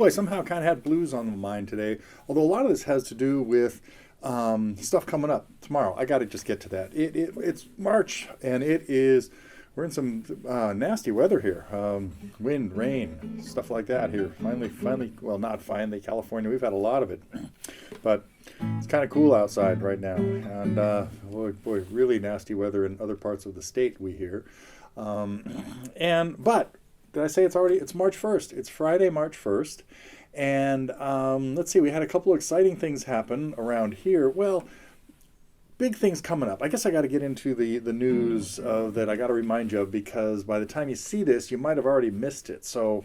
Boy, somehow kind of had blues on my mind today. Although a lot of this has to do with stuff coming up tomorrow. I got to just get to that. It's March, and we're in some nasty weather here. Wind, rain, stuff like that here. Finally, well, not finally, California. We've had a lot of it, but it's kind of cool outside right now. And boy, really nasty weather in other parts of the state, we hear. But did I say it's March 1st? It's Friday, March 1st. And let's see, we had a couple of exciting things happen around here. Well, big things coming up. I guess I got to get into the news that I got to remind you of, because by the time you see this, you might have already missed it. So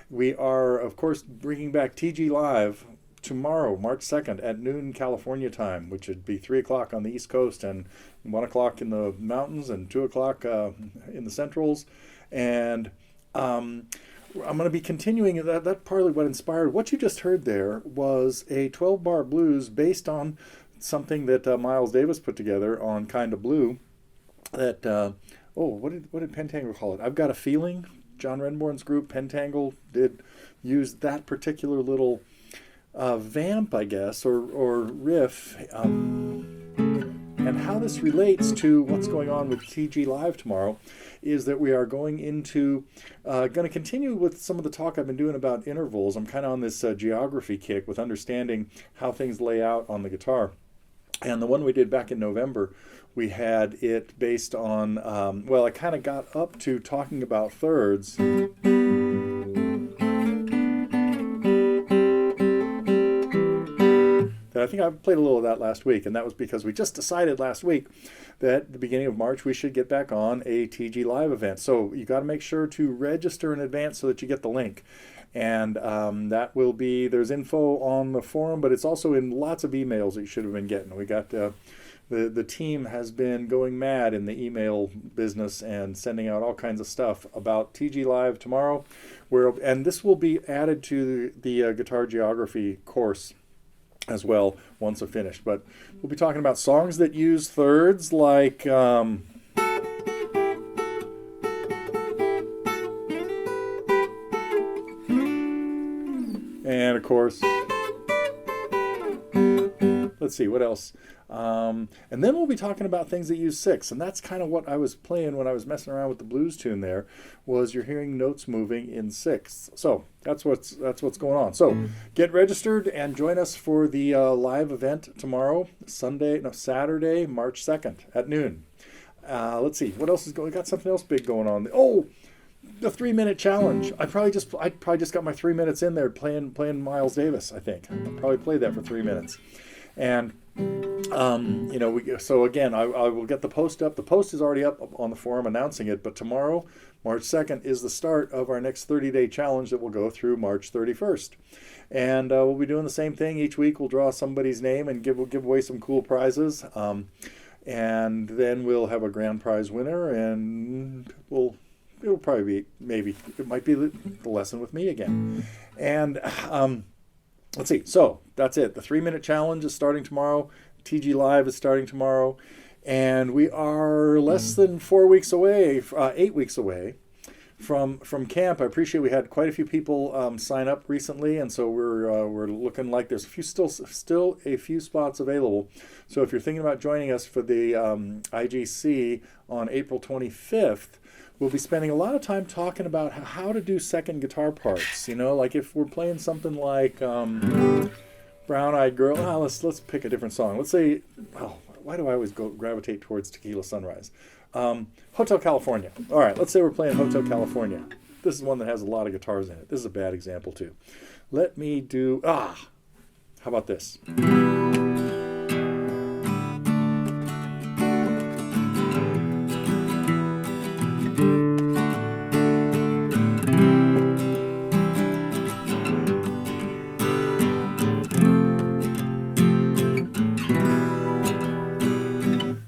we are, of course, bringing back TG Live tomorrow, March 2nd at noon California time, which would be 3 o'clock on the East Coast and 1 o'clock in the mountains and 2 o'clock in the centrals. And I'm going to be continuing that. Partly what inspired what you just heard there was a 12-bar blues based on something that Miles Davis put together on Kinda Blue. That what did Pentangle call it? I've Got a Feeling. John Renborn's group Pentangle did use that particular little vamp, I guess, or riff. And how this relates to what's going on with TG Live tomorrow is that we are going to continue with some of the talk I've been doing about intervals. I'm kind of on this geography kick with understanding how things lay out on the guitar. And the one we did back in November, we had it based on, I kind of got up to talking about thirds. I think I played a little of that last week, and that was because we just decided last week that at the beginning of March we should get back on a TG Live event. So you got to make sure to register in advance so that you get the link. And that will be, there's info on the forum, but it's also in lots of emails that you should have been getting. We got the team has been going mad in the email business and sending out all kinds of stuff about TG Live tomorrow, and this will be added to the guitar geography course as well once they're finished. But we'll be talking about songs that use thirds, like and of course, let's see what else. And then we'll be talking about things that use six, and that's kind of what I was playing when I was messing around with the blues tune there, was you're hearing notes moving in sixths. So that's what's going on. So get registered and join us for the live event tomorrow, Saturday, March 2nd at noon. Let's see, what else is going on? We got something else big going on. Oh, the 3-minute challenge. I probably just got my 3 minutes in there playing Miles Davis, I think. I'll probably play that for 3 minutes. And so again, I will get the post up. The post is already up on the forum announcing it, but tomorrow, March 2nd, is the start of our next 30-day challenge that will go through March 31st. And we'll be doing the same thing each week. We'll draw somebody's name and give away some cool prizes. And then we'll have a grand prize winner, and it'll probably be, it might be the lesson with me again. And let's see. So that's it. The 3-minute challenge is starting tomorrow. TG Live is starting tomorrow. And we are less than 4 weeks away, 8 weeks away from camp. I appreciate we had quite a few people sign up recently, and so we're looking like there's still a few spots available. So if you're thinking about joining us for the IGC on April 25th, we'll be spending a lot of time talking about how to do second guitar parts. Like if we're playing something like Brown Eyed Girl. Let's pick a different song. Let's say, why do I always gravitate towards Tequila Sunrise? Hotel California. All right, let's say we're playing Hotel California. This is one that has a lot of guitars in it. This is a bad example too. Let me do, how about this?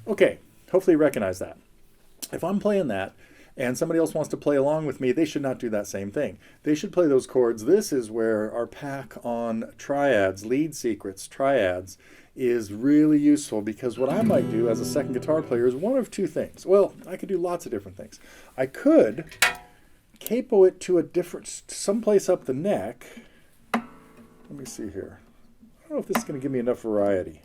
Okay, hopefully you recognize that. If I'm playing that and somebody else wants to play along with me, they should not do that same thing. They should play those chords. This is where our pack on triads, lead secrets, triads, is really useful, because what I might do as a second guitar player is one of two things. Well, I could do lots of different things. I could capo it to a different, someplace up the neck. Let me see here. I don't know if this is going to give me enough variety.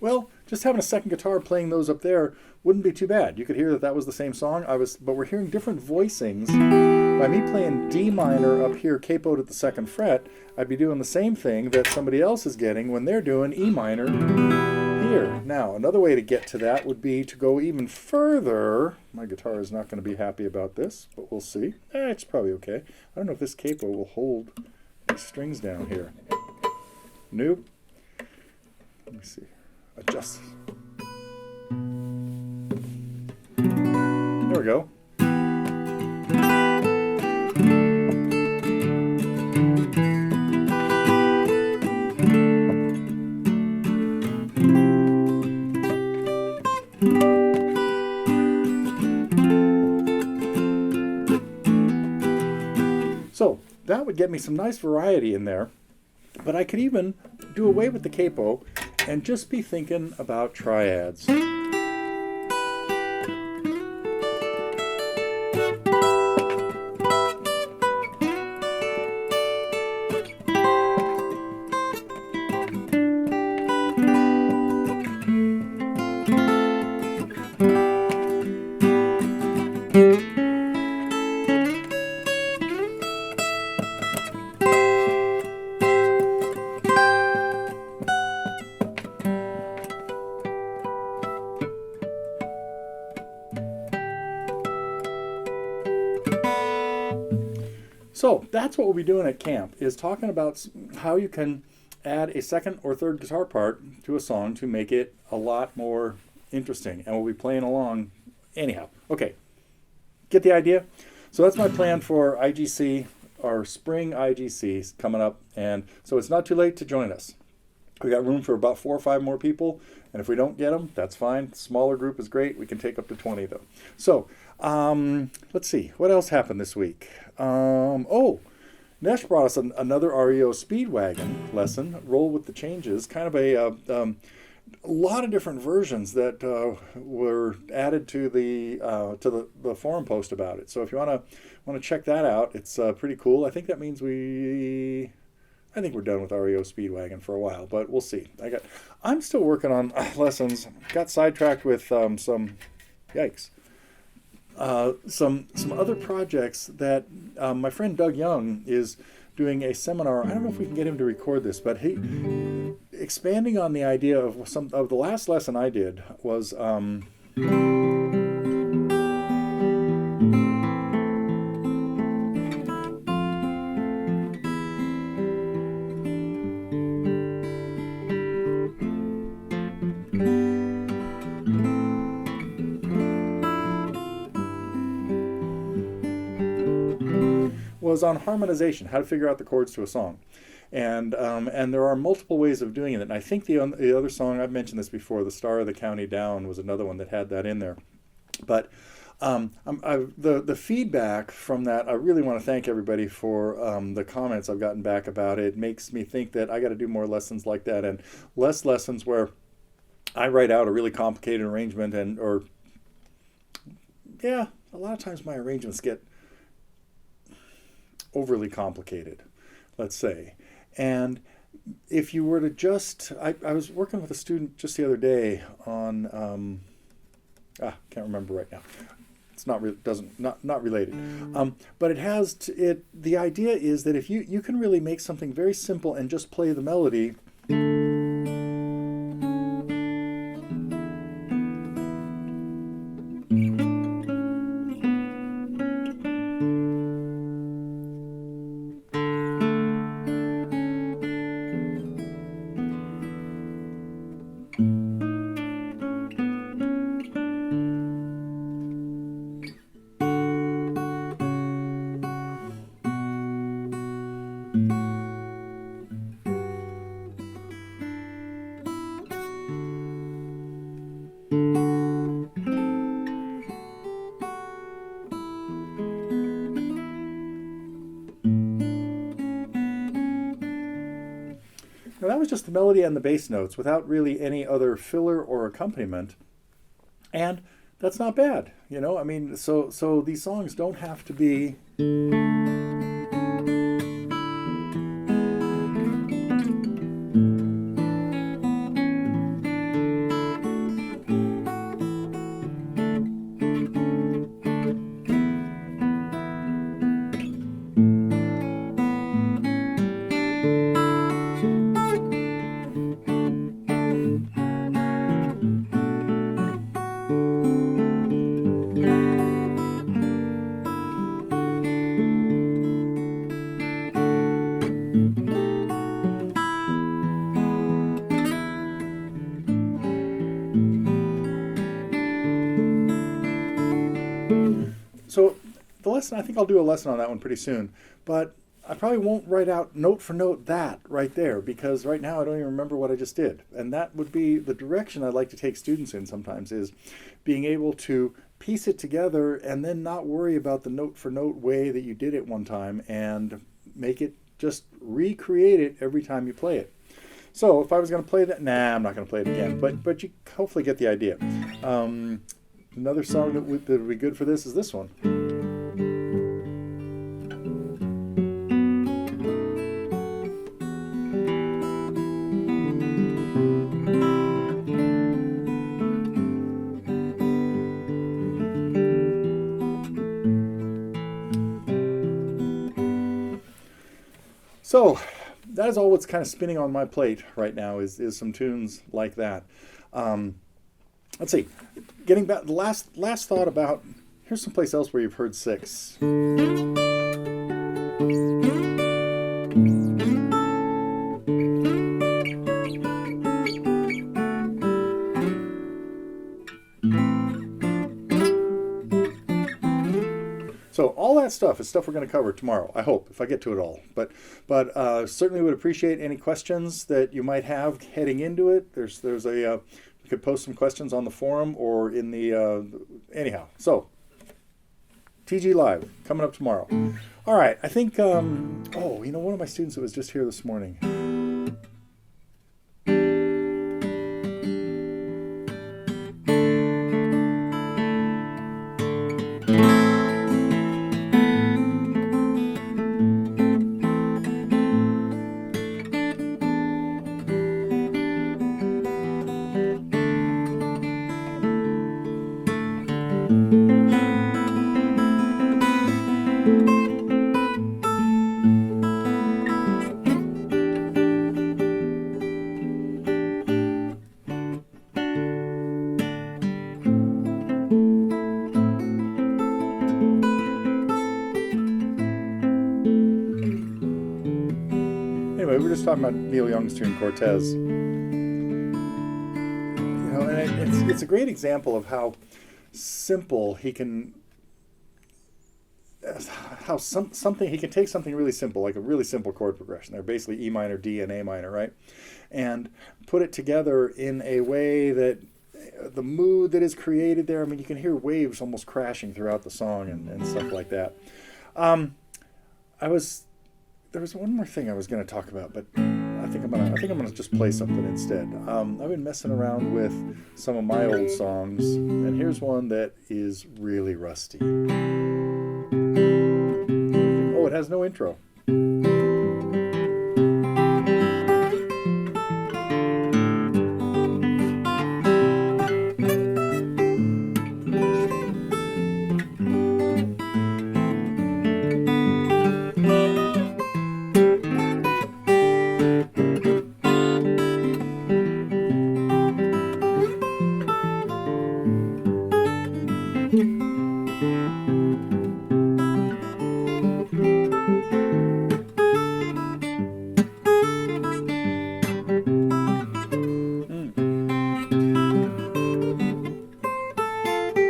Well, just having a second guitar playing those up there wouldn't be too bad. You could hear that that was the same song. But we're hearing different voicings. By me playing D minor up here, capoed at the second fret, I'd be doing the same thing that somebody else is getting when they're doing E minor here. Now, another way to get to that would be to go even further. My guitar is not going to be happy about this, but we'll see. It's probably okay. I don't know if this capo will hold these strings down here. Nope. Let me see. Adjust. There we go. So that would get me some nice variety in there, but I could even do away with the capo and just be thinking about triads. So that's what we'll be doing at camp, is talking about how you can add a second or third guitar part to a song to make it a lot more interesting. And we'll be playing along anyhow. Okay, get the idea? So that's my plan for IGC, our spring IGC coming up. And so it's not too late to join us. We got room for about 4 or 5 more people. And if we don't get them, that's fine. Smaller group is great. We can take up to 20 though. So let's see. What else happened this week? Nesh brought us another REO Speedwagon lesson, Roll with the Changes, kind of a lot of different versions that were added to the forum post about it. So if you want to check that out, it's pretty cool. I think that means I think we're done with REO Speedwagon for a while, but we'll see. I'm still working on lessons. Got sidetracked with some other projects that my friend Doug Young is doing a seminar. I don't know if we can get him to record this, but he expanding on the idea of some of the last lesson I did was on harmonization, how to figure out the chords to a song. And there are multiple ways of doing it. And I think the other song, I've mentioned this before, The Star of the County Down, was another one that had that in there. But the feedback from that, I really want to thank everybody for the comments I've gotten back about it. It makes me think that I got to do more lessons like that, and less lessons where I write out a really complicated arrangement a lot of times my arrangements get overly complicated, let's say. And if you were to just, I was working with a student just the other day on, can't remember right now. It's not related. But it has the idea is that if you can really make something very simple and just play the melody. And that was just the melody and the bass notes without really any other filler or accompaniment. And that's not bad, you know? I mean, so these songs don't have to be... So the lesson, I think I'll do a lesson on that one pretty soon, but I probably won't write out note for note that right there, because right now I don't even remember what I just did. And that would be the direction I'd like to take students in sometimes, is being able to piece it together and then not worry about the note for note way that you did it one time, and make it just recreate it every time you play it. So if I was going to play that, I'm not going to play it again, but you hopefully get the idea. Another song that would be good for this is this one. So that is all what's kind of spinning on my plate right now is some tunes like that. Let's see. Getting back, the last thought about, here's someplace else where you've heard 6. So all that stuff is stuff we're going to cover tomorrow, I hope, if I get to it all. But certainly would appreciate any questions that you might have heading into it. There's a you could post some questions on the forum or in the anyhow. So TG Live coming up tomorrow. All right, I think one of my students that was just here this morning. Anyway, we were just talking about Neil Young's tune Cortez. You know, and it's a great example of how simple he can, he can take something really simple, like a really simple chord progression. They're basically E minor, D, and A minor, right? And put it together in a way that the mood that is created there, I mean, you can hear waves almost crashing throughout the song and stuff like that. There was one more thing I was going to talk about, but I think I'm gonna just play something instead. I've been messing around with some of my old songs, and here's one that is really rusty. Oh, it has no intro.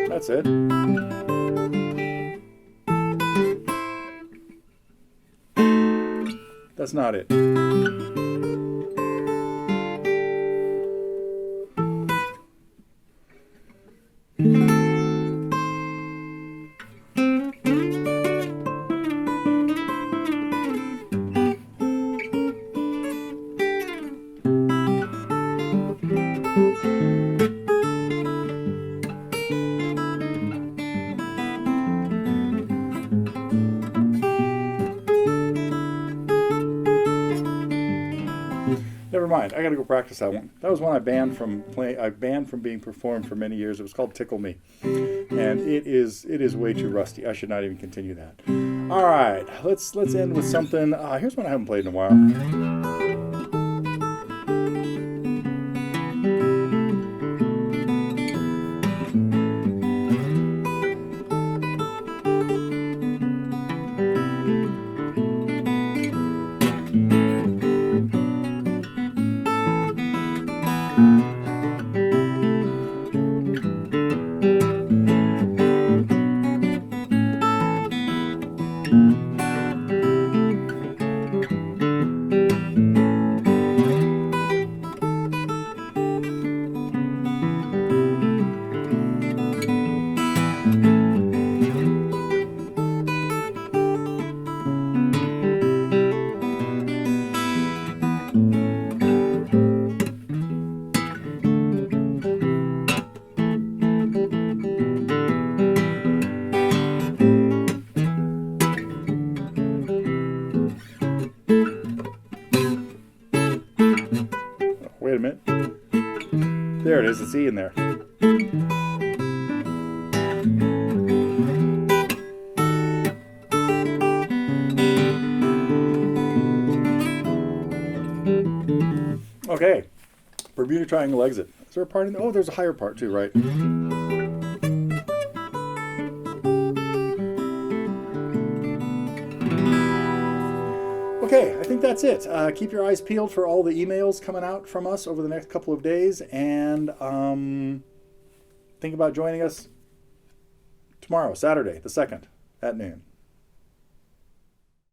That's it. That's not it. mind. I got to go practice that one. That was one I banned from playing. I banned from being performed for many years. It was called Tickle Me, and it is way too rusty. I should not even continue that. All right, let's end with something. Here's one I haven't played in a while. Wait a minute. There it is. It's E in there. Okay. Bermuda Triangle exit. Is there a part in there? Oh, there's a higher part too, right? Okay, I think that's it. Keep your eyes peeled for all the emails coming out from us over the next couple of days, and think about joining us tomorrow, Saturday, the 2nd, at noon.